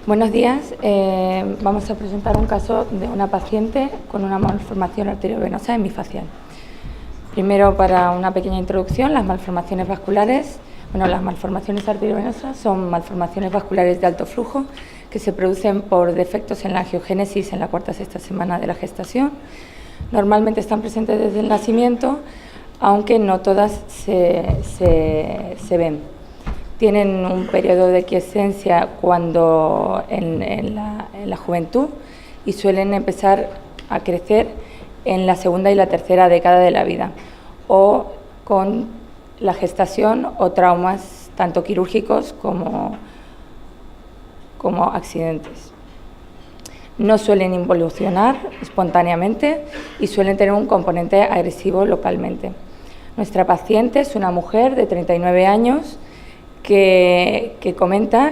Buenos días. Vamos a presentar un caso de una paciente con una malformación arteriovenosa hemifacial. Primero, para una pequeña introducción, las malformaciones vasculares. Las malformaciones arteriovenosas son malformaciones vasculares de alto flujo que se producen por defectos en la angiogénesis en la cuarta sexta semana de la gestación. Normalmente están presentes desde el nacimiento, aunque no todas se ven. Tienen un periodo de quiescencia cuando en la juventud y suelen empezar a crecer en la segunda y la tercera década de la vida, o con la gestación o traumas tanto quirúrgicos como accidentes. No suelen involucionar espontáneamente y suelen tener un componente agresivo localmente. Nuestra paciente es una mujer de 39 años que comenta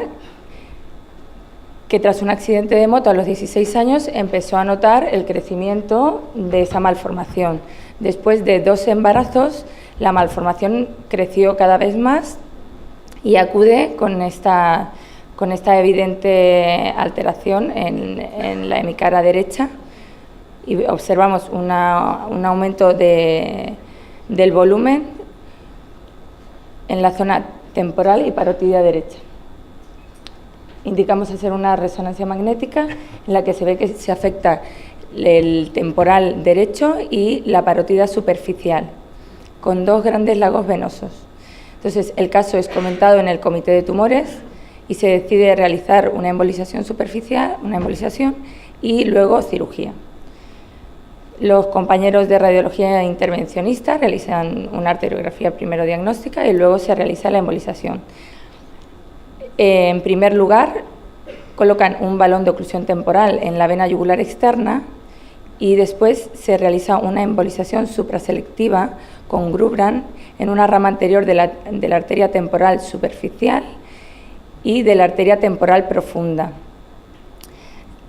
que tras un accidente de moto a los 16 años empezó a notar el crecimiento de esa malformación. Después de 2 embarazos, la malformación creció cada vez más y acude con esta evidente alteración en la hemicara derecha, y observamos un aumento del volumen en la zona temporal y parotidia derecha. Indicamos hacer una resonancia magnética en la que se ve que se afecta el temporal derecho y la parotidia superficial, con 2 grandes lagos venosos. Entonces, el caso es comentado en el comité de tumores y se decide realizar una embolización superficial, y luego cirugía. Los compañeros de radiología intervencionista realizan una arteriografía primero diagnóstica y luego se realiza la embolización. En primer lugar, colocan un balón de oclusión temporal en la vena yugular externa y después se realiza una embolización supraselectiva con Grubran en una rama anterior de la arteria temporal superficial y de la arteria temporal profunda.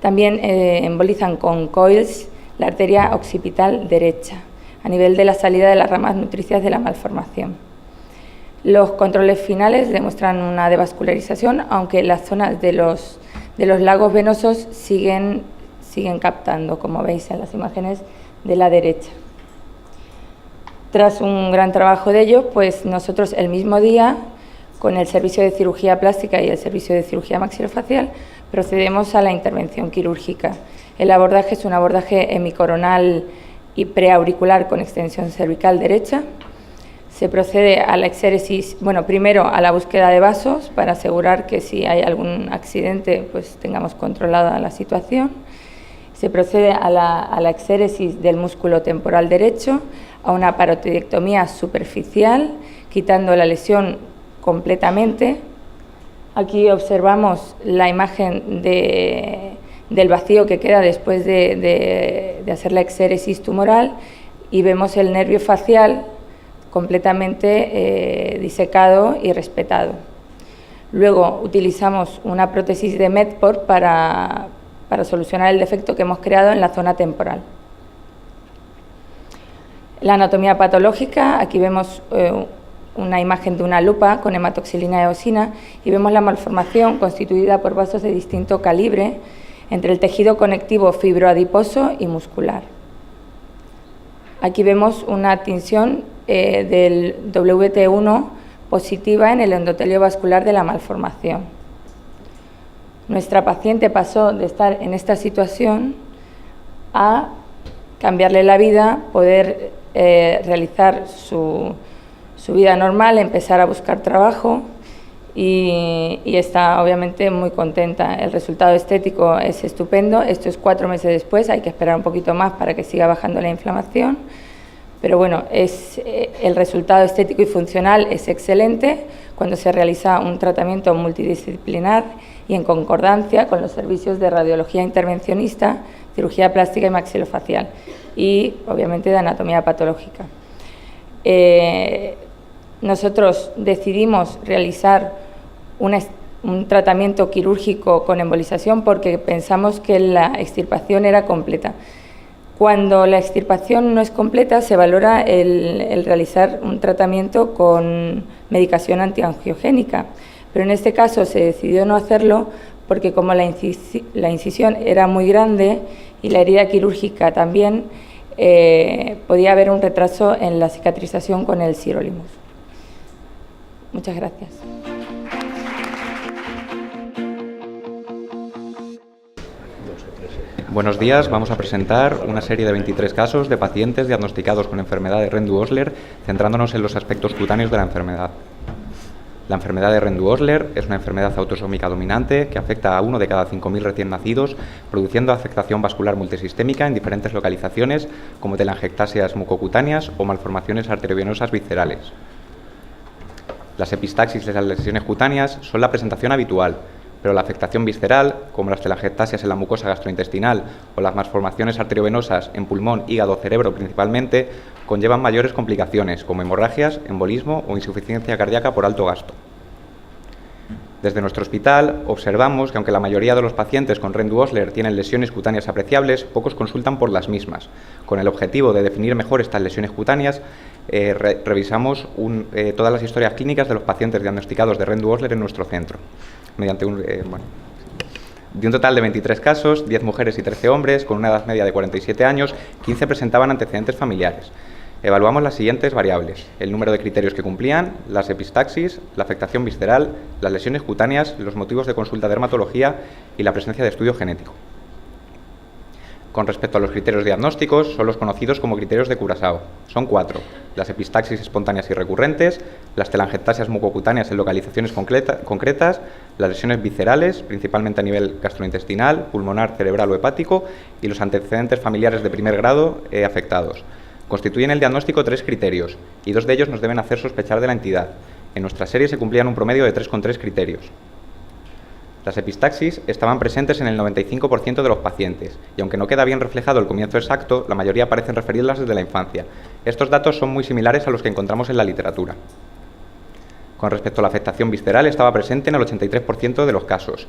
También embolizan con coils la arteria occipital derecha, a nivel de la salida de las ramas nutricias de la malformación. Los controles finales demuestran una devascularización, aunque las zonas de los lagos venosos siguen captando, como veis en las imágenes de la derecha. Tras un gran trabajo de ello, pues nosotros el mismo día, con el servicio de cirugía plástica y el servicio de cirugía maxilofacial, procedemos a la intervención quirúrgica. El abordaje es un abordaje hemicoronal y preauricular con extensión cervical derecha. Se procede a la exéresis, primero a la búsqueda de vasos para asegurar que si hay algún accidente pues tengamos controlada la situación. Se procede a la exéresis del músculo temporal derecho, a una parotidectomía superficial, quitando la lesión completamente. Aquí observamos la imagen del vacío que queda después de hacer la exéresis tumoral y vemos el nervio facial completamente disecado y respetado. Luego utilizamos una prótesis de Medport para solucionar el defecto que hemos creado en la zona temporal. La anatomía patológica, aquí vemos una imagen de una lupa con hematoxilina eosina y vemos la malformación constituida por vasos de distinto calibre entre el tejido conectivo fibroadiposo y muscular. Aquí vemos una tinción del WT1 positiva en el endotelio vascular de la malformación. Nuestra paciente pasó de estar en esta situación a cambiarle la vida, poder realizar su vida normal, empezar a buscar trabajo y está obviamente muy contenta. El resultado estético es estupendo. Esto es 4 meses después, hay que esperar un poquito más para que siga bajando la inflamación, pero bueno, el resultado estético y funcional es excelente cuando se realiza un tratamiento multidisciplinar y en concordancia con los servicios de radiología intervencionista, cirugía plástica y maxilofacial y obviamente de anatomía patológica. Nosotros decidimos realizar un tratamiento quirúrgico con embolización porque pensamos que la extirpación era completa. Cuando la extirpación no es completa, se valora el realizar un tratamiento con medicación antiangiogénica, pero en este caso se decidió no hacerlo porque como la incisión era muy grande y la herida quirúrgica también, podía haber un retraso en la cicatrización con el sirolimus. Muchas gracias. Buenos días, vamos a presentar una serie de 23 casos de pacientes diagnosticados con enfermedad de Rendu-Osler, centrándonos en los aspectos cutáneos de la enfermedad. La enfermedad de Rendu-Osler es una enfermedad autosómica dominante que afecta a 1 de cada 5.000 recién nacidos, produciendo afectación vascular multisistémica en diferentes localizaciones, como telangiectasias mucocutáneas o malformaciones arteriovenosas viscerales. Las epistaxis y las lesiones cutáneas son la presentación habitual, pero la afectación visceral, como las telangiectasias en la mucosa gastrointestinal o las malformaciones arteriovenosas en pulmón, hígado, cerebro principalmente, conllevan mayores complicaciones, como hemorragias, embolismo o insuficiencia cardíaca por alto gasto. Desde nuestro hospital observamos que aunque la mayoría de los pacientes con Rendu-Osler tienen lesiones cutáneas apreciables, pocos consultan por las mismas. Con el objetivo de definir mejor estas lesiones cutáneas, revisamos todas las historias clínicas de los pacientes diagnosticados de Rendu-Osler en nuestro centro. Mediante de un total de 23 casos, 10 mujeres y 13 hombres, con una edad media de 47 años, 15 presentaban antecedentes familiares. Evaluamos las siguientes variables: el número de criterios que cumplían, las epistaxis, la afectación visceral, las lesiones cutáneas, los motivos de consulta de dermatología y la presencia de estudio genético. Con respecto a los criterios diagnósticos, son los conocidos como criterios de Curaçao. Son 4: las epistaxis espontáneas y recurrentes, las telangiectasias mucocutáneas en localizaciones concretas, las lesiones viscerales, principalmente a nivel gastrointestinal, pulmonar, cerebral o hepático, y los antecedentes familiares de primer grado afectados. Constituyen el diagnóstico 3 criterios, y 2 de ellos nos deben hacer sospechar de la entidad. En nuestra serie se cumplían un promedio de 3,3 criterios. Las epistaxis estaban presentes en el 95% de los pacientes, y aunque no queda bien reflejado el comienzo exacto, la mayoría parecen referirlas desde la infancia. Estos datos son muy similares a los que encontramos en la literatura. Con respecto a la afectación visceral, estaba presente en el 83% de los casos,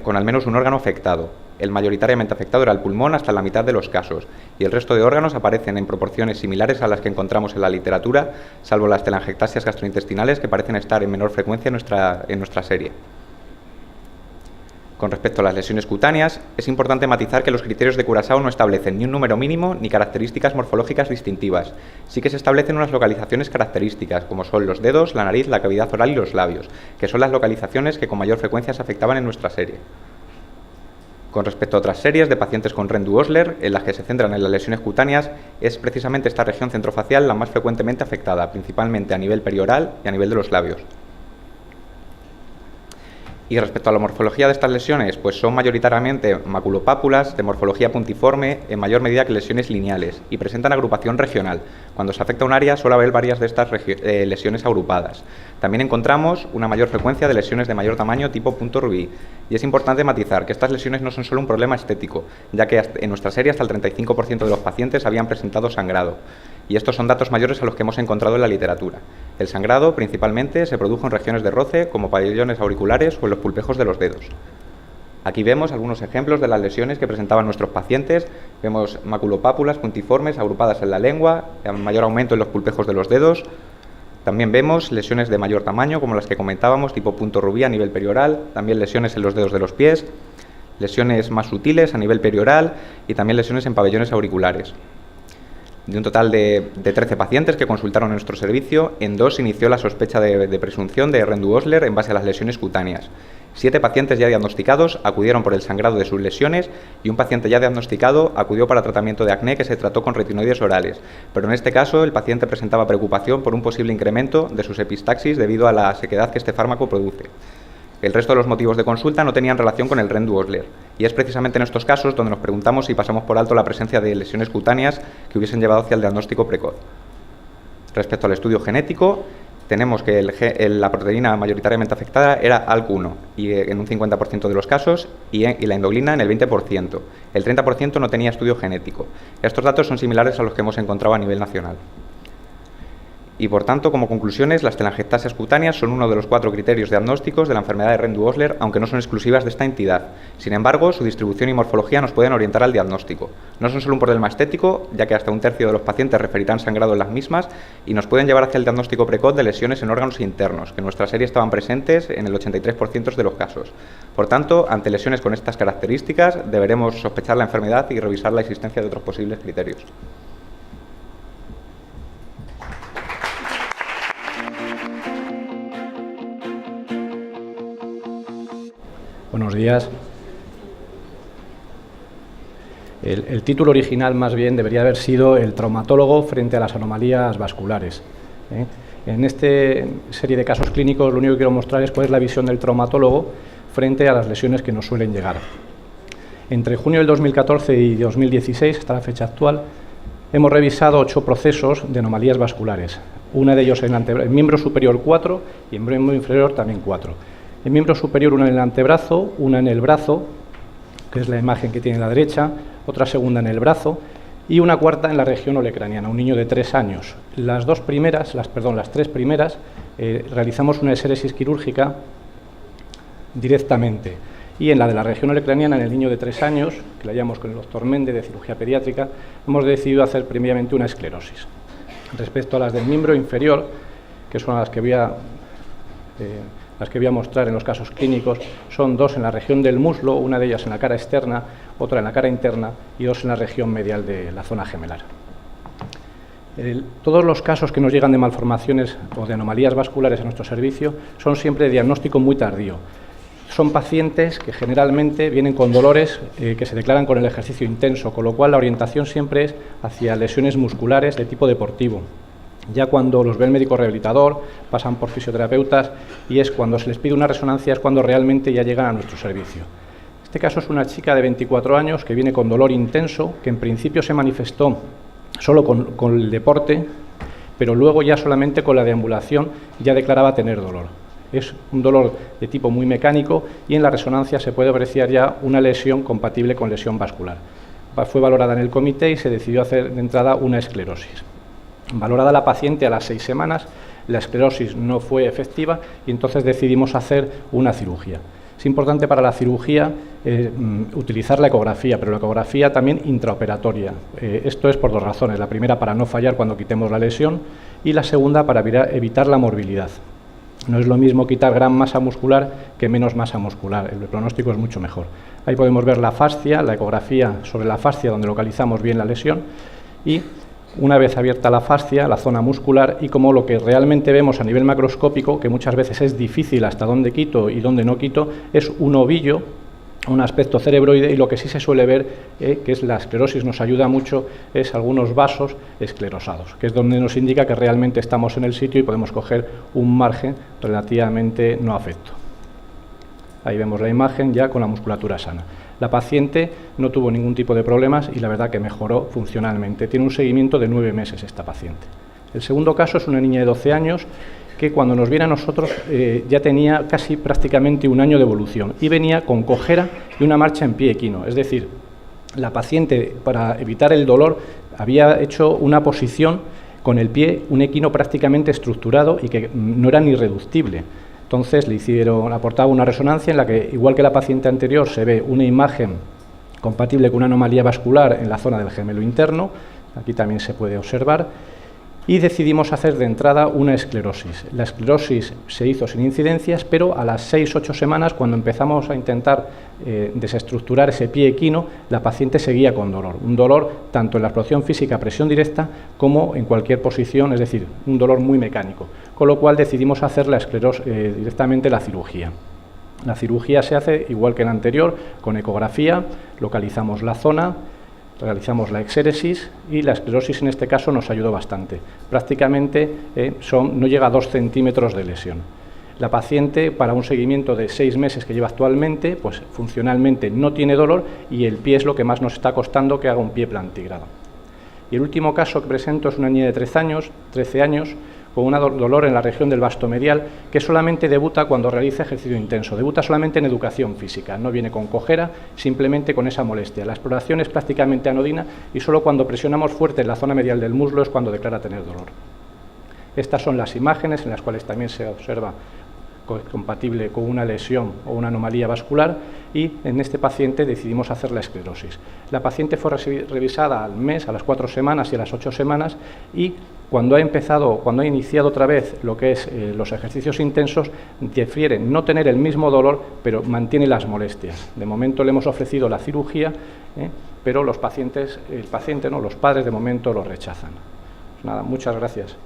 con al menos un órgano afectado. El mayoritariamente afectado era el pulmón hasta la mitad de los casos, y el resto de órganos aparecen en proporciones similares a las que encontramos en la literatura, salvo las telangiectasias gastrointestinales, que parecen estar en menor frecuencia en nuestra serie. Con respecto a las lesiones cutáneas, es importante matizar que los criterios de Curaçao no establecen ni un número mínimo ni características morfológicas distintivas. Sí que se establecen unas localizaciones características, como son los dedos, la nariz, la cavidad oral y los labios, que son las localizaciones que con mayor frecuencia se afectaban en nuestra serie. Con respecto a otras series de pacientes con Rendu-Osler, en las que se centran en las lesiones cutáneas, es precisamente esta región centrofacial la más frecuentemente afectada, principalmente a nivel perioral y a nivel de los labios. Y respecto a la morfología de estas lesiones, pues son mayoritariamente maculopápulas de morfología puntiforme, en mayor medida que lesiones lineales, y presentan agrupación regional. Cuando se afecta un área suele haber varias de estas lesiones agrupadas. También encontramos una mayor frecuencia de lesiones de mayor tamaño tipo punto rubí. Y es importante matizar que estas lesiones no son solo un problema estético, ya que en nuestra serie hasta el 35% de los pacientes habían presentado sangrado. Y estos son datos mayores a los que hemos encontrado en la literatura. El sangrado, principalmente, se produjo en regiones de roce, como pabellones auriculares o en los pulpejos de los dedos. Aquí vemos algunos ejemplos de las lesiones que presentaban nuestros pacientes. Vemos maculopápulas puntiformes agrupadas en la lengua, mayor aumento en los pulpejos de los dedos. También vemos lesiones de mayor tamaño, como las que comentábamos, tipo punto rubí a nivel perioral, también lesiones en los dedos de los pies, lesiones más sutiles a nivel perioral y también lesiones en pabellones auriculares. De un total de 13 pacientes que consultaron en nuestro servicio, en 2 se inició la sospecha de presunción de Rendu-Osler en base a las lesiones cutáneas. 7 pacientes ya diagnosticados acudieron por el sangrado de sus lesiones y un paciente ya diagnosticado acudió para tratamiento de acné que se trató con retinoides orales, pero en este caso el paciente presentaba preocupación por un posible incremento de sus epistaxis debido a la sequedad que este fármaco produce. El resto de los motivos de consulta no tenían relación con el Rendu-Osler, y es precisamente en estos casos donde nos preguntamos si pasamos por alto la presencia de lesiones cutáneas que hubiesen llevado hacia el diagnóstico precoz. Respecto al estudio genético, tenemos que la proteína mayoritariamente afectada era ALK1 y en un 50% de los casos y la endoglina en el 20%. El 30% no tenía estudio genético. Estos datos son similares a los que hemos encontrado a nivel nacional. Y, por tanto, como conclusiones, las telangiectasias cutáneas son uno de los 4 criterios diagnósticos de la enfermedad de Rendu-Osler, aunque no son exclusivas de esta entidad. Sin embargo, su distribución y morfología nos pueden orientar al diagnóstico. No son solo un problema estético, ya que hasta un tercio de los pacientes referirán sangrado en las mismas, y nos pueden llevar hacia el diagnóstico precoz de lesiones en órganos internos, que en nuestra serie estaban presentes en el 83% de los casos. Por tanto, ante lesiones con estas características, deberemos sospechar la enfermedad y revisar la existencia de otros posibles criterios. Buenos días. El título original más bien debería haber sido El traumatólogo frente a las anomalías vasculares. En esta serie de casos clínicos lo único que quiero mostrar es cuál es la visión del traumatólogo frente a las lesiones que nos suelen llegar. Entre junio del 2014 y 2016, hasta la fecha actual, hemos revisado 8 procesos de anomalías vasculares. Una de ellos en el miembro superior 4 y en miembro inferior también 4. En miembro superior una en el antebrazo, una en el brazo, que es la imagen que tiene a la derecha, otra segunda en el brazo y una cuarta en la región olecraniana, un niño de 3 años. Las tres primeras, realizamos una exéresis quirúrgica directamente. Y en la de la región olecraniana, en el niño de 3 años, que la llamamos con el doctor Méndez de cirugía pediátrica, hemos decidido hacer previamente una esclerosis. Respecto a las del miembro inferior, que son las que voy a mostrar en los casos clínicos, son 2 en la región del muslo, una de ellas en la cara externa, otra en la cara interna y 2 en la región medial de la zona gemelar. Todos los casos que nos llegan de malformaciones o de anomalías vasculares a nuestro servicio son siempre de diagnóstico muy tardío. Son pacientes que generalmente vienen con dolores que se declaran con el ejercicio intenso, con lo cual la orientación siempre es hacia lesiones musculares de tipo deportivo. Ya cuando los ve el médico rehabilitador, pasan por fisioterapeutas y es cuando se les pide una resonancia, es cuando realmente ya llegan a nuestro servicio. Este caso es una chica de 24 años que viene con dolor intenso, que en principio se manifestó solo con el deporte, pero luego ya solamente con la deambulación ya declaraba tener dolor. Es un dolor de tipo muy mecánico y en la resonancia se puede apreciar ya una lesión compatible con lesión vascular. Fue valorada en el comité y se decidió hacer de entrada una esclerosis. Valorada la paciente a las 6 semanas, la esclerosis no fue efectiva y entonces decidimos hacer una cirugía. Es importante para la cirugía utilizar la ecografía, pero la ecografía también intraoperatoria. Esto es por 2 razones. La primera, para no fallar cuando quitemos la lesión, y la segunda, para evitar la morbilidad. No es lo mismo quitar gran masa muscular que menos masa muscular. El pronóstico es mucho mejor. Ahí podemos ver la fascia, la ecografía sobre la fascia donde localizamos bien la lesión y una vez abierta la fascia, la zona muscular, y como lo que realmente vemos a nivel macroscópico, que muchas veces es difícil hasta dónde quito y dónde no quito, es un ovillo, un aspecto cerebroide, y lo que sí se suele ver, que es la esclerosis, nos ayuda mucho, es algunos vasos esclerosados, que es donde nos indica que realmente estamos en el sitio y podemos coger un margen relativamente no afecto. Ahí vemos la imagen ya con la musculatura sana. La paciente no tuvo ningún tipo de problemas y la verdad que mejoró funcionalmente. Tiene un seguimiento de 9 meses esta paciente. El segundo caso es una niña de 12 años que cuando nos viene a nosotros ya tenía casi prácticamente un año de evolución y venía con cojera y una marcha en pie equino. Es decir, la paciente, para evitar el dolor, había hecho una posición con el pie, un equino prácticamente estructurado y que no era ni reductible. Entonces aportaba una resonancia en la que, igual que la paciente anterior, se ve una imagen compatible con una anomalía vascular en la zona del gemelo interno, aquí también se puede observar, y decidimos hacer de entrada una esclerosis. La esclerosis se hizo sin incidencias, pero a las 6-8 semanas, cuando empezamos a intentar desestructurar ese pie equino, la paciente seguía con dolor. Un dolor tanto en la exploración física a presión directa como en cualquier posición, es decir, un dolor muy mecánico. Con lo cual decidimos hacer la esclerosis, directamente la cirugía. La cirugía se hace igual que la anterior, con ecografía, localizamos la zona, realizamos la exéresis y la esclerosis en este caso nos ayudó bastante. Prácticamente no llega a 2 centímetros de lesión. La paciente, para un seguimiento de 6 meses que lleva actualmente, pues funcionalmente no tiene dolor y el pie es lo que más nos está costando que haga un pie plantigrado. Y el último caso que presento es una niña de 13 años, con un dolor en la región del vasto medial, que solamente debuta cuando realiza ejercicio intenso, debuta solamente en educación física, no viene con cojera, simplemente con esa molestia. La exploración es prácticamente anodina y solo cuando presionamos fuerte en la zona medial del muslo es cuando declara tener dolor. Estas son las imágenes en las cuales también se observa compatible con una lesión o una anomalía vascular, y en este paciente decidimos hacer la esclerosis. La paciente fue revisada al mes, a las 4 semanas y a las 8 semanas, y cuando ha iniciado otra vez lo que es los ejercicios intensos, difiere no tener el mismo dolor, pero mantiene las molestias. De momento le hemos ofrecido la cirugía, pero los padres de momento lo rechazan. Pues nada, muchas gracias.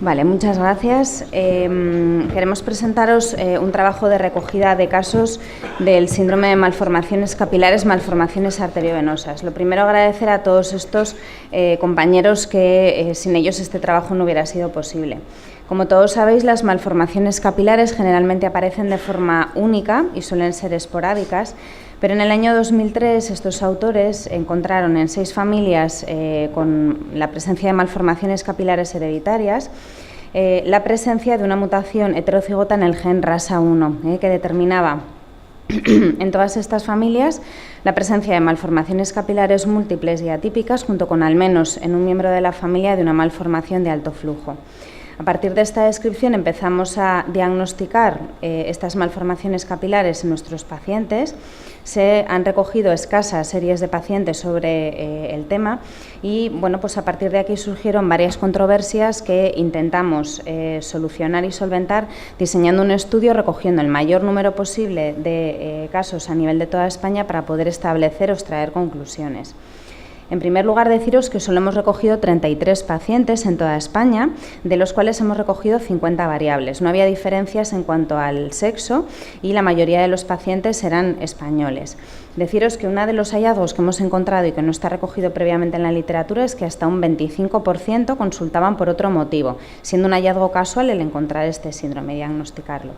Vale, muchas gracias. Queremos presentaros un trabajo de recogida de casos del síndrome de malformaciones capilares, malformaciones arteriovenosas. Lo primero, agradecer a todos estos compañeros que sin ellos este trabajo no hubiera sido posible. Como todos sabéis, las malformaciones capilares generalmente aparecen de forma única y suelen ser esporádicas, pero en el año 2003 estos autores encontraron en 6 familias con la presencia de malformaciones capilares hereditarias la presencia de una mutación heterocigota en el gen RASA1 que determinaba en todas estas familias la presencia de malformaciones capilares múltiples y atípicas, junto con al menos en un miembro de la familia de una malformación de alto flujo. A partir de esta descripción empezamos a diagnosticar estas malformaciones capilares en nuestros pacientes. Se han recogido escasas series de pacientes sobre el tema y bueno, pues a partir de aquí surgieron varias controversias que intentamos solucionar y solventar diseñando un estudio recogiendo el mayor número posible de casos a nivel de toda España para poder establecer o extraer conclusiones. En primer lugar, deciros que solo hemos recogido 33 pacientes en toda España, de los cuales hemos recogido 50 variables. No había diferencias en cuanto al sexo y la mayoría de los pacientes eran españoles. Deciros que uno de los hallazgos que hemos encontrado y que no está recogido previamente en la literatura es que hasta un 25% consultaban por otro motivo, siendo un hallazgo casual el encontrar este síndrome y diagnosticarlo.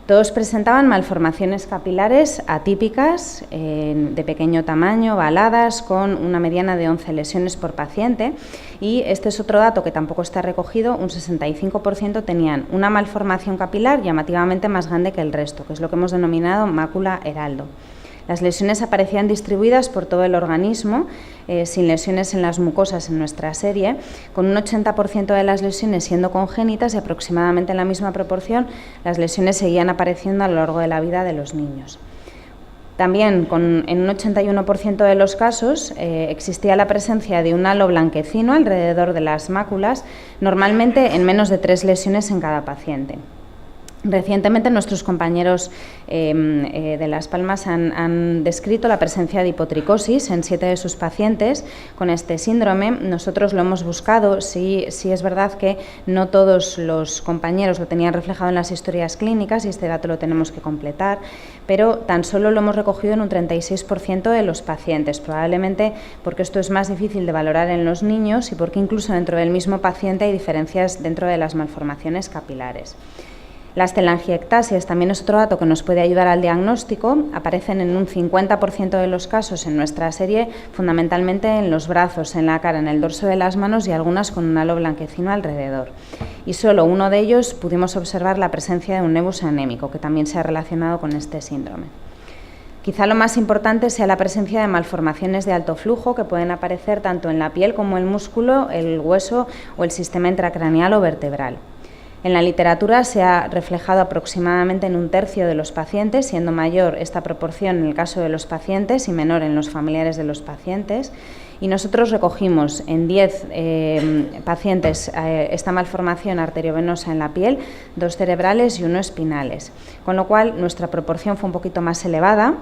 Todos presentaban malformaciones capilares atípicas, de pequeño tamaño, ovaladas, con una mediana de 11 lesiones por paciente. Y este es otro dato que tampoco está recogido, un 65% tenían una malformación capilar llamativamente más grande que el resto, que es lo que hemos denominado mácula heraldo. Las lesiones aparecían distribuidas por todo el organismo, sin lesiones en las mucosas en nuestra serie, con un 80% de las lesiones siendo congénitas y aproximadamente en la misma proporción las lesiones seguían apareciendo a lo largo de la vida de los niños. También en un 81% de los casos existía la presencia de un halo blanquecino alrededor de las máculas, normalmente en menos de 3 lesiones en cada paciente. Recientemente nuestros compañeros de Las Palmas han descrito la presencia de hipotricosis en 7 de sus pacientes con este síndrome. Nosotros lo hemos buscado, sí es verdad que no todos los compañeros lo tenían reflejado en las historias clínicas y este dato lo tenemos que completar, pero tan solo lo hemos recogido en un 36% de los pacientes, probablemente porque esto es más difícil de valorar en los niños y porque incluso dentro del mismo paciente hay diferencias dentro de las malformaciones capilares. Las telangiectasias también es otro dato que nos puede ayudar al diagnóstico. Aparecen en un 50% de los casos en nuestra serie, fundamentalmente en los brazos, en la cara, en el dorso de las manos y algunas con un halo blanquecino alrededor. Y solo uno de ellos pudimos observar la presencia de un nevus anémico, que también se ha relacionado con este síndrome. Quizá lo más importante sea la presencia de malformaciones de alto flujo que pueden aparecer tanto en la piel como el músculo, el hueso o el sistema intracraneal o vertebral. En la literatura se ha reflejado aproximadamente en un tercio de los pacientes, siendo mayor esta proporción en el caso de los pacientes y menor en los familiares de los pacientes. Y nosotros recogimos en 10 pacientes esta malformación arteriovenosa en la piel, 2 cerebrales y 1 espinales, con lo cual nuestra proporción fue un poquito más elevada,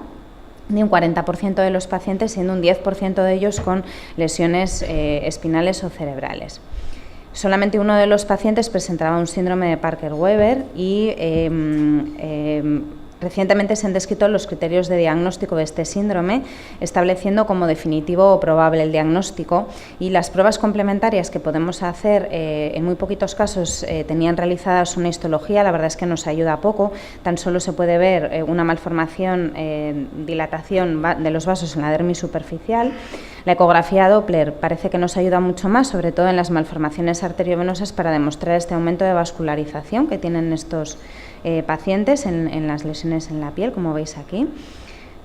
de un 40% de los pacientes, siendo un 10% de ellos con lesiones espinales o cerebrales. Solamente uno de los pacientes presentaba un síndrome de Parker-Weber y recientemente se han descrito los criterios de diagnóstico de este síndrome, estableciendo como definitivo o probable el diagnóstico, y las pruebas complementarias que podemos hacer en muy poquitos casos tenían realizadas una histología. La verdad es que nos ayuda poco, tan solo se puede ver una malformación, dilatación de los vasos en la dermis superficial. La ecografía Doppler parece que nos ayuda mucho más, sobre todo en las malformaciones arteriovenosas, para demostrar este aumento de vascularización que tienen estos pacientes en las lesiones en la piel, como veis aquí.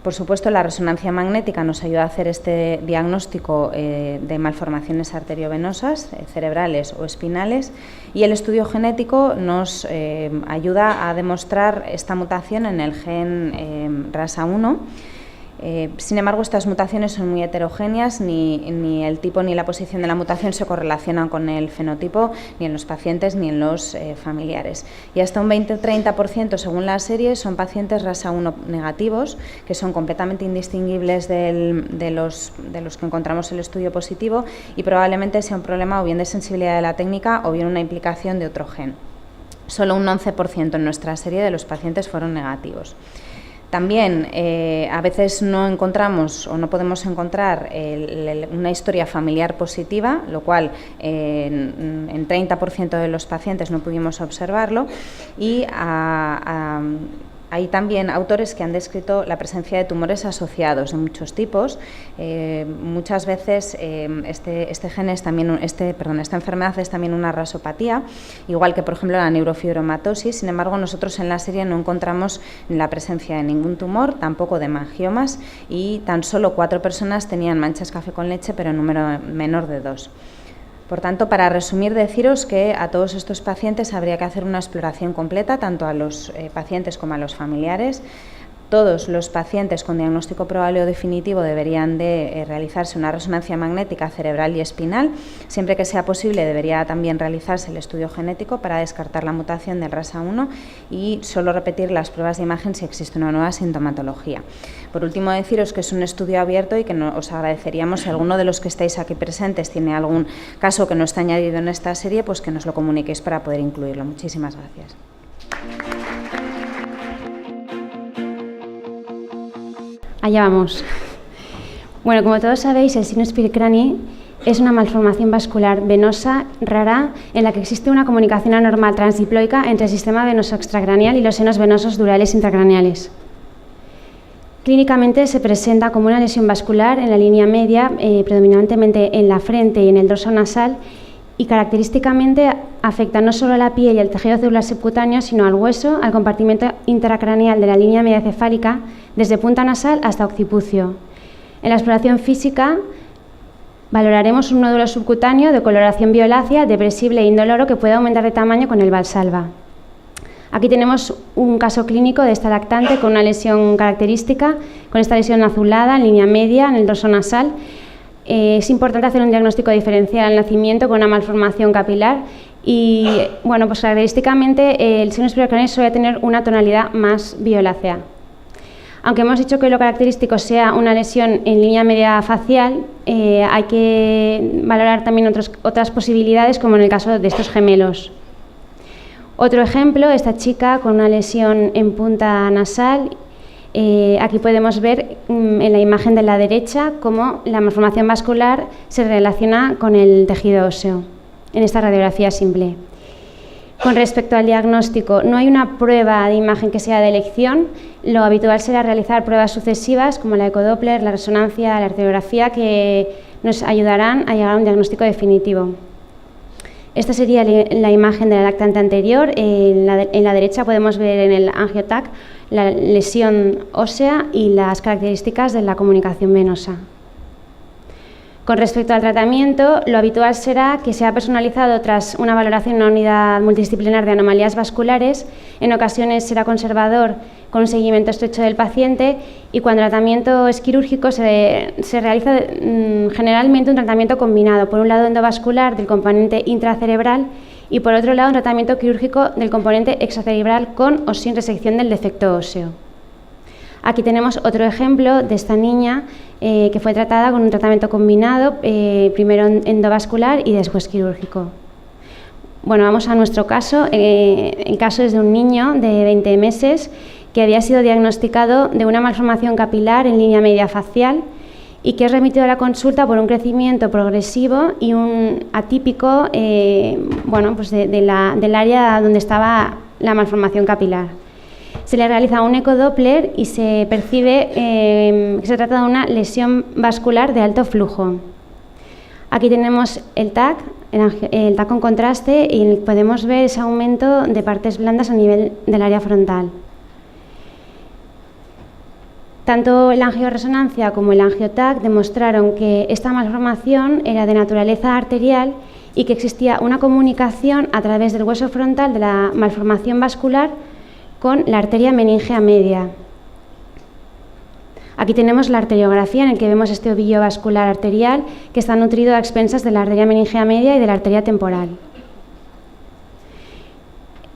Por supuesto, la resonancia magnética nos ayuda a hacer este diagnóstico de malformaciones arteriovenosas, cerebrales o espinales, y el estudio genético nos ayuda a demostrar esta mutación en el gen RASA1. Sin embargo, estas mutaciones son muy heterogéneas, ni el tipo ni la posición de la mutación se correlacionan con el fenotipo, ni en los pacientes ni en los familiares. Y hasta un 20-30%, según la serie, son pacientes RASA1 negativos, que son completamente indistinguibles de los que encontramos en el estudio positivo, y probablemente sea un problema o bien de sensibilidad de la técnica o bien una implicación de otro gen. Solo un 11% en nuestra serie de los pacientes fueron negativos. También a veces no encontramos o no podemos encontrar una historia familiar positiva, lo cual en 30% de los pacientes no pudimos observarlo, y hay también autores que han descrito la presencia de tumores asociados de muchos tipos. Muchas veces esta enfermedad es también una rasopatía, igual que por ejemplo la neurofibromatosis. Sin embargo, nosotros en la serie no encontramos la presencia de ningún tumor, tampoco de mangiomas, y tan solo 4 personas tenían manchas café con leche, pero en número menor de 2. Por tanto, para resumir, deciros que a todos estos pacientes habría que hacer una exploración completa, tanto a los pacientes como a los familiares. Todos los pacientes con diagnóstico probable o definitivo deberían de realizarse una resonancia magnética cerebral y espinal. Siempre que sea posible, debería también realizarse el estudio genético para descartar la mutación del RASA1 y solo repetir las pruebas de imagen si existe una nueva sintomatología. Por último, deciros que es un estudio abierto y que os agradeceríamos, si alguno de los que estáis aquí presentes tiene algún caso que no está añadido en esta serie, pues que nos lo comuniquéis para poder incluirlo. Muchísimas gracias. Allá vamos. Bueno, como todos sabéis, el sinus pilcranii es una malformación vascular venosa rara en la que existe una comunicación anormal transdiploica entre el sistema venoso extracraneal y los senos venosos durales intracraneales. Clínicamente se presenta como una lesión vascular en la línea media, predominantemente en la frente y en el dorso nasal, y característicamente afecta no solo a la piel y al tejido celular subcutáneo, sino al hueso, al compartimento intracraneal de la línea media cefálica, desde punta nasal hasta occipucio. En la exploración física valoraremos un nódulo subcutáneo de coloración violácea, depresible e indoloro que puede aumentar de tamaño con el Valsalva. Aquí tenemos un caso clínico de esta lactante con una lesión característica, con esta lesión azulada en línea media en el dorso nasal. Es importante hacer un diagnóstico diferencial al nacimiento con una malformación capilar y, bueno, pues característicamente el sinus pilcranii suele tener una tonalidad más violácea. Aunque hemos dicho que lo característico sea una lesión en línea media facial, hay que valorar también otras posibilidades, como en el caso de estos gemelos. Otro ejemplo, esta chica con una lesión en punta nasal. Aquí podemos ver en la imagen de la derecha cómo la malformación vascular se relaciona con el tejido óseo, en esta radiografía simple. Con respecto al diagnóstico, no hay una prueba de imagen que sea de elección. Lo habitual será realizar pruebas sucesivas como la ecodoppler, la resonancia, la arteriografía, que nos ayudarán a llegar a un diagnóstico definitivo. Esta sería la imagen de la lactante anterior. En la derecha podemos ver en el angiotac la lesión ósea y las características de la comunicación venosa. Con respecto al tratamiento, lo habitual será que sea personalizado tras una valoración en una unidad multidisciplinar de anomalías vasculares. En ocasiones será conservador con un seguimiento estrecho del paciente, y cuando el tratamiento es quirúrgico se realiza generalmente un tratamiento combinado, por un lado endovascular del componente intracerebral y por otro lado un tratamiento quirúrgico del componente extracerebral con o sin resección del defecto óseo. Aquí tenemos otro ejemplo de esta niña que fue tratada con un tratamiento combinado, primero endovascular y después quirúrgico. Bueno, vamos a nuestro caso. El caso es de un niño de 20 meses que había sido diagnosticado de una malformación capilar en línea media facial y que es remitido a la consulta por un crecimiento progresivo y un atípico pues del área donde estaba la malformación capilar. Se le realiza un ecodoppler y se percibe que se trata de una lesión vascular de alto flujo. Aquí tenemos el TAC con contraste, y podemos ver ese aumento de partes blandas a nivel del área frontal. Tanto la angioresonancia como el angiotac demostraron que esta malformación era de naturaleza arterial y que existía una comunicación a través del hueso frontal de la malformación vascular con la arteria meningea media. Aquí tenemos la arteriografía en la que vemos este ovillo vascular arterial que está nutrido a expensas de la arteria meningea media y de la arteria temporal.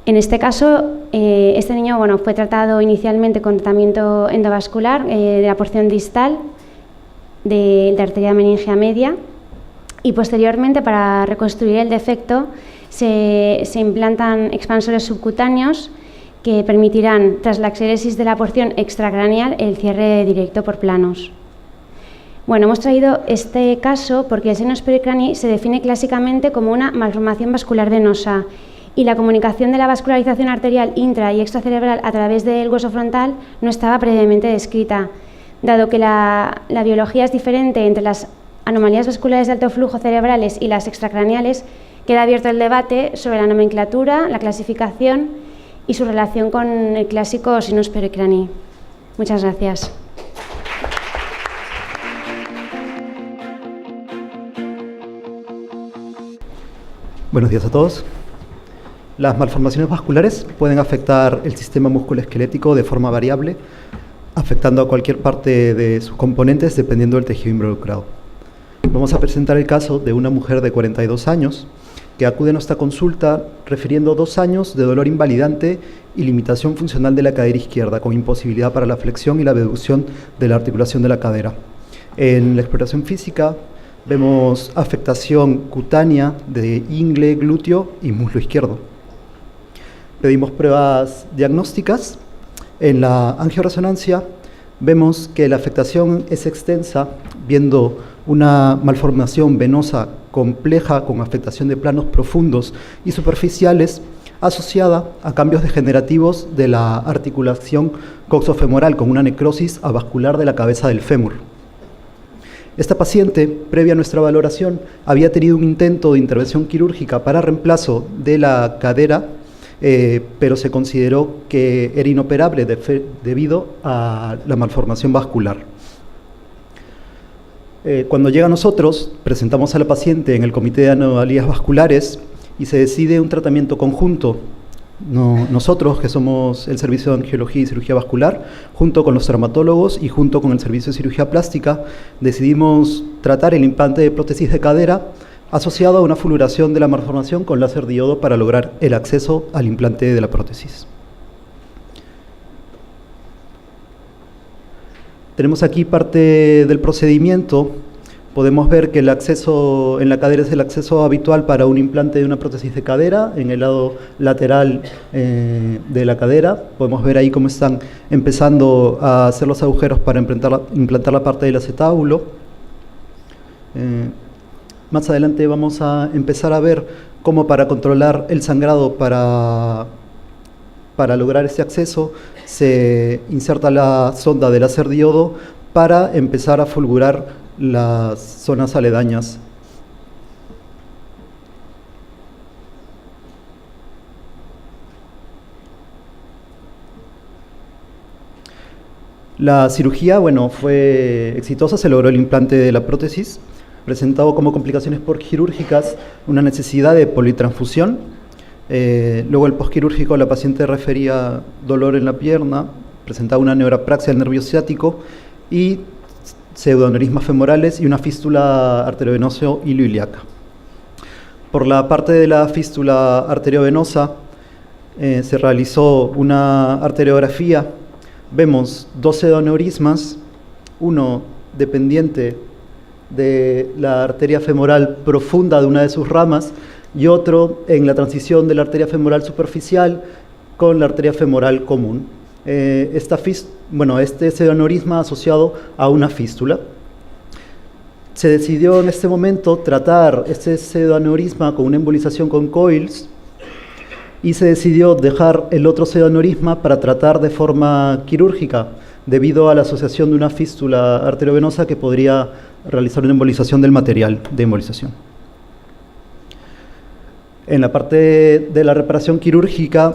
En este caso, este niño fue tratado inicialmente con tratamiento endovascular de la porción distal de la arteria meningea media y posteriormente, para reconstruir el defecto, se implantan expansores subcutáneos que permitirán, tras la exéresis de la porción extracraneal, el cierre directo por planos. Hemos traído este caso porque el seno esperocráneo se define clásicamente como una malformación vascular venosa y la comunicación de la vascularización arterial intra- y extracerebral a través del hueso frontal no estaba previamente descrita. Dado que la biología es diferente entre las anomalías vasculares de alto flujo cerebrales y las extracraneales, queda abierto el debate sobre la nomenclatura, la clasificación y su relación con el clásico sinus pericranii. Muchas gracias. Buenos días a todos. Las malformaciones vasculares pueden afectar el sistema musculoesquelético de forma variable, afectando a cualquier parte de sus componentes dependiendo del tejido involucrado. Vamos a presentar el caso de una mujer de 42 años que acude a nuestra consulta refiriendo 2 años de dolor invalidante y limitación funcional de la cadera izquierda, con imposibilidad para la flexión y la abducción de la articulación de la cadera. En la exploración física vemos afectación cutánea de ingle, glúteo y muslo izquierdo. Pedimos pruebas diagnósticas. En la angioresonancia vemos que la afectación es extensa, viendo una malformación venosa compleja con afectación de planos profundos y superficiales asociada a cambios degenerativos de la articulación coxofemoral con una necrosis avascular de la cabeza del fémur. Esta paciente, previa a nuestra valoración, había tenido un intento de intervención quirúrgica para reemplazo de la cadera, pero se consideró que era inoperable debido a la malformación vascular. Cuando llega a nosotros, presentamos a la paciente en el comité de anomalías vasculares y se decide un tratamiento conjunto. Nosotros, que somos el Servicio de Angiología y Cirugía Vascular, junto con los traumatólogos y junto con el Servicio de Cirugía Plástica, decidimos tratar el implante de prótesis de cadera asociado a una fulguración de la malformación con láser diodo para lograr el acceso al implante de la prótesis. Tenemos aquí parte del procedimiento. Podemos ver que el acceso en la cadera es el acceso habitual para un implante de una prótesis de cadera, en el lado lateral de la cadera. Podemos ver ahí cómo están empezando a hacer los agujeros para implantar la parte del acetábulo. Más adelante vamos a empezar a ver cómo, para controlar el sangrado, para lograr ese acceso, se inserta la sonda de láser diodo para empezar a fulgurar las zonas aledañas. La cirugía, fue exitosa, se logró el implante de la prótesis, presentado como complicaciones postquirúrgicas una necesidad de politransfusión. Luego el postquirúrgico, la paciente refería dolor en la pierna, presentaba una neurapraxia del nervio ciático y pseudoaneurismas femorales y una fístula arteriovenoso-ilioiliaca. Por la parte de la fístula arteriovenosa se realizó una arteriografía. Vemos 2 pseudoaneurismas, uno dependiente de la arteria femoral profunda de una de sus ramas y otro en la transición de la arteria femoral superficial con la arteria femoral común. Este pseudoaneurisma asociado a una fístula. Se decidió en este momento tratar este pseudoaneurisma con una embolización con coils y se decidió dejar el otro pseudoaneurisma para tratar de forma quirúrgica, debido a la asociación de una fístula arteriovenosa que podría realizar una embolización del material de embolización. En la parte de la reparación quirúrgica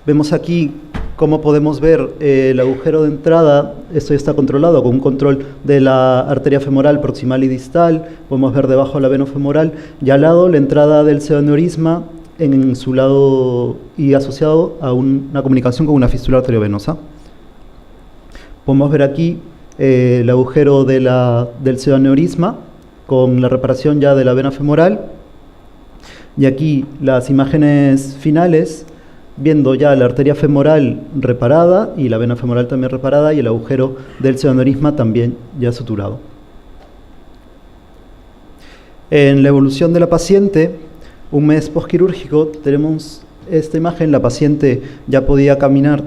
vemos aquí como podemos ver, el agujero de entrada, esto ya está controlado con un control de la arteria femoral proximal y distal. Podemos ver debajo la vena femoral y al lado la entrada del pseudoaneurisma en su lado y asociado a una comunicación con una fístula arteriovenosa. Podemos ver aquí el agujero del pseudoaneurisma con la reparación ya de la vena femoral. Y aquí las imágenes finales, viendo ya la arteria femoral reparada y la vena femoral también reparada y el agujero del pseudoaneurisma también ya suturado. En la evolución de la paciente, un mes postquirúrgico, tenemos esta imagen. La paciente ya podía caminar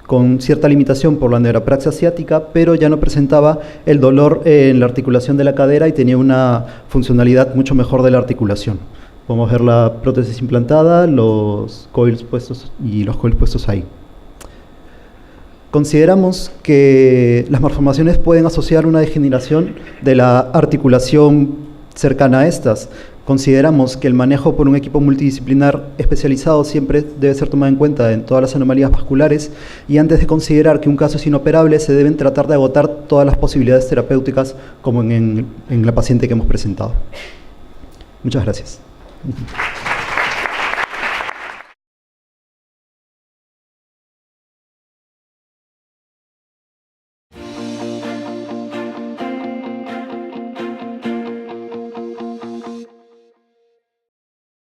con cierta limitación por la neuropraxia ciática, pero ya no presentaba el dolor en la articulación de la cadera y tenía una funcionalidad mucho mejor de la articulación. Podemos ver la prótesis implantada, los coils puestos ahí. Consideramos que las malformaciones pueden asociar una degeneración de la articulación cercana a estas. Consideramos que el manejo por un equipo multidisciplinar especializado siempre debe ser tomado en cuenta en todas las anomalías vasculares, y antes de considerar que un caso es inoperable se deben tratar de agotar todas las posibilidades terapéuticas como en la paciente que hemos presentado. Muchas gracias.